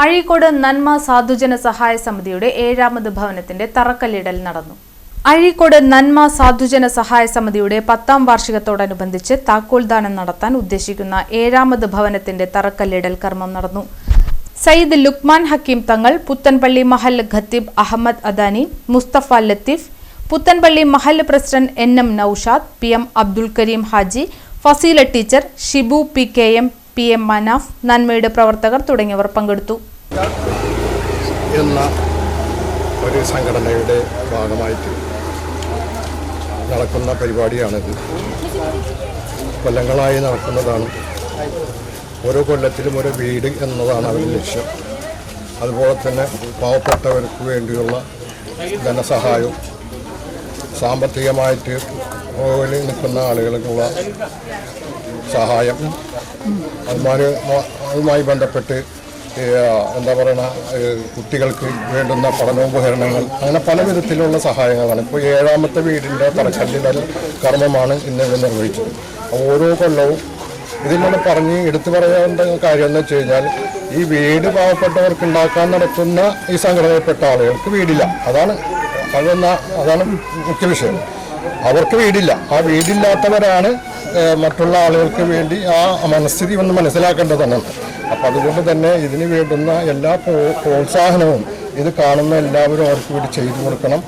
അഴീക്കോട് നന്മ സാധുജന സഹായ സമിതിയുടെ 7ാമത് ഭവനത്തിന്റെ തറക്കല്ലിടൽ നടന്നു. അഴീക്കോട് നന്മ സാധുജന സഹായ സമിതിയുടെ 10ാം വാർഷികത്തോടനുബന്ധിച്ച് താക്കോൽദാനം നടത്താൻ ഉദ്ദേശിക്കുന്ന 7ാമത് ഭവനത്തിന്റെ തറക്കല്ലിടൽ കർമ്മം നടന്നു. സയ്യിദ് ലുക്മാൻ ഹക്കീം തങ്ങൾ, പുത്തൻപള്ളി മഹൽ ഖത്തീബ് Ahammad Adani, Musthafa Latheef, Puthanpalli Mahal president NM Noushad, PM Abdul Kareem Haji, Faseela teacher, Shibu PKM, PM Manaf, നന്മയുടെ പ്രവർത്തകർ തുടങ്ങിയവർ പങ്കെടുത്തു. എന്ന ഒരു സംഘടനയുടെ ഭാഗമായിട്ട് നടക്കുന്ന പരിപാടിയാണിത്. കൊല്ലങ്ങളായി നടക്കുന്നതാണ്. ഓരോ കൊല്ലത്തിലും ഒരു വീട് എന്നതാണ് അവരുടെ ലക്ഷ്യം. അതുപോലെ തന്നെ പാവപ്പെട്ടവർക്ക് വേണ്ടിയുള്ള ധനസഹായവും സാമ്പത്തികമായിട്ട് നിൽക്കുന്ന ആളുകൾക്കുള്ള സഹായം, അതുമായി ബന്ധപ്പെട്ട് എന്താ പറയുക, കുട്ടികൾക്ക് വേണ്ടുന്ന പഠനോപകരണങ്ങൾ, അങ്ങനെ പല വിധത്തിലുള്ള സഹായങ്ങളാണ്. ഇപ്പോൾ 7ാമത്തെ വീടിൻ്റെ തറക്കല്ലിടൽ കർമ്മമാണ് ഇന്ന് നിർവഹിച്ചത്. ഓരോ കൊല്ലവും ഇതിനോട് എടുത്തു പറയേണ്ട കാര്യം എന്ന് വെച്ച് കഴിഞ്ഞാൽ, ഈ വീട് പാവപ്പെട്ടവർക്ക് ഉണ്ടാക്കാൻ നടത്തുന്ന ഈ സംഘടനയിൽപ്പെട്ട ആളുകൾക്ക് വീടില്ല. അതാണ് മുഖ്യ വിഷയം. അവർക്ക് വീടില്ല. ആ വീടില്ലാത്തവരാണ് മറ്റുള്ള ആളുകൾക്ക് വേണ്ടി ആ മനസ്ഥിതി ഒന്ന് മനസ്സിലാക്കേണ്ടതാണ്. അപ്പം അതുകൊണ്ട് തന്നെ ഇതിന് വേണ്ടുന്ന എല്ലാ പ്രോത്സാഹനവും ഇത് കാണുന്ന എല്ലാവരും അവർക്ക് വേണ്ടി ചെയ്തു കൊടുക്കണം.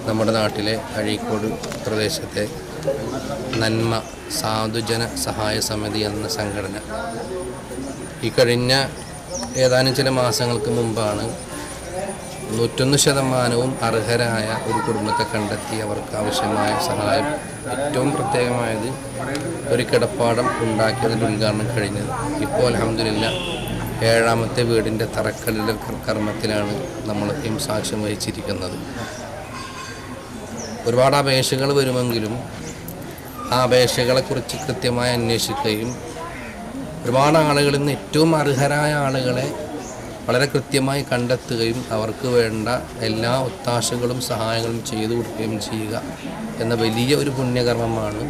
നമ്മുടെ നാട്ടിലെ അഴീക്കോട് പ്രദേശത്തെ നന്മ സാധുജന സഹായ സമിതി എന്ന സംഘടന ഈ കഴിഞ്ഞ ഏതാനും ചില മാസങ്ങൾക്ക് മുമ്പാണ് 101% അർഹരായ ഒരു കുടുംബത്തെ കണ്ടെത്തി അവർക്ക് ആവശ്യമായ സഹായം, ഏറ്റവും പ്രത്യേകമായത് ഒരു കിടപ്പാടം ഉണ്ടാക്കിയതിൻ്റെ ഉദ്ഘാടനം കഴിഞ്ഞത്. ഇപ്പോൾ അൽഹംദുലില്ലാഹ് 7ാമത്തെ വീടിൻ്റെ തറക്കല്ലിടൽ കർമ്മത്തിലാണ് നമ്മൾ സാക്ഷ്യം വഹിച്ചിരിക്കുന്നത്. ഒരുപാട് അപേക്ഷകൾ വരുമെങ്കിലും ആ അപേക്ഷകളെക്കുറിച്ച് കൃത്യമായി അന്വേഷിക്കുകയും ഒരുപാട് ആളുകളിൽ നിന്ന് ഏറ്റവും അർഹരായ ആളുകളെ വളരെ കൃത്യമായി കണ്ടെത്തുകയും അവർക്ക് വേണ്ട എല്ലാ ഒത്താശകളും സഹായങ്ങളും ചെയ്തു കൊടുക്കുകയും ചെയ്യുക എന്ന വലിയ ഒരു പുണ്യകർമ്മമാണ്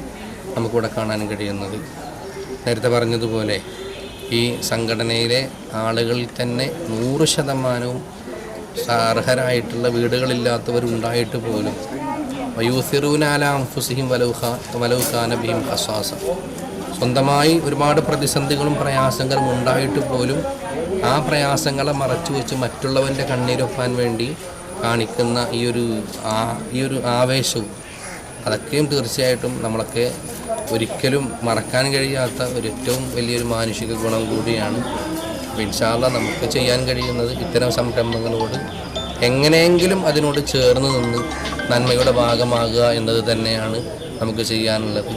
നമുക്കിവിടെ കാണാൻ കഴിയുന്നത്. നേരത്തെ പറഞ്ഞതുപോലെ ഈ സംഘടനയിലെ ആളുകളിൽ തന്നെ 100% അർഹരായിട്ടുള്ള വീടുകളില്ലാത്തവരുണ്ടായിട്ട് പോലും വയൂസിറൂന അലാ അൻഫുസിഹിം വലൗ കാന ബിഹിം ഖസാസ, സ്വന്തമായി ഒരുപാട് പ്രതിസന്ധികളും പ്രയാസങ്ങളും ഉണ്ടായിട്ട് പോലും ആ പ്രയാസങ്ങളെ മറച്ചു വെച്ച് മറ്റുള്ളവൻ്റെ കണ്ണീരൊപ്പാൻ വേണ്ടി കാണിക്കുന്ന ഈ ഒരു ആവേശവും, അതൊക്കെയും തീർച്ചയായിട്ടും നമ്മളൊക്കെ ഒരിക്കലും മറക്കാൻ കഴിയാത്ത ഏറ്റവും വലിയൊരു മാനുഷിക ഗുണം കൂടിയാണ്. ഇൻഷാ അല്ലാഹ് നമുക്ക് ചെയ്യാൻ കഴിയുന്നത് ഇത്തരം സംരംഭങ്ങളോട് എങ്ങനെയെങ്കിലും അതിനോട് ചേർന്ന് നിന്ന് നന്മയുടെ ഭാഗമാകുക എന്നത് തന്നെയാണ് നമുക്ക് ചെയ്യാനുള്ളത്.